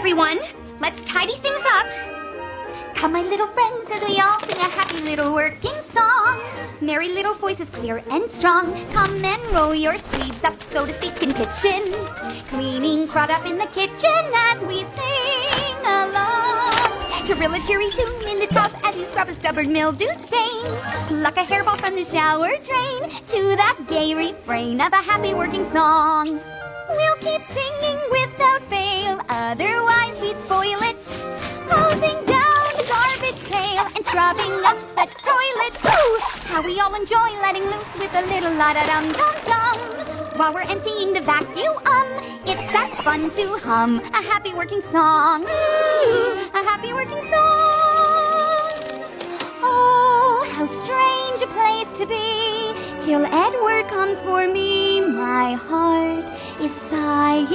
everyone. Let's tidy things up. Come, my little friends, as we all sing a happy little working song. Merry little voices, clear and strong. Come and roll your sleeves up, so to speak, in kitchen. Cleaning crowd up in the kitchen as we sing along. Trill a cheery tune in the tub as you scrub a stubborn mildew stain. Pluck a hairball from the shower drain to that gay refrain of a happy working song. We'll keep singing without fail, otherwise we'd spoil it. Hosing down the garbage pail and scrubbing up the toilet. Ooh, how we all enjoy letting loose with a little la-da-dum-dum-dum. While we're emptying the vacuum, it's such fun to hum a happy working song. Ooh, a happy working song. Oh, how strange a place to be, till Edward comes for me. My heart is sighing.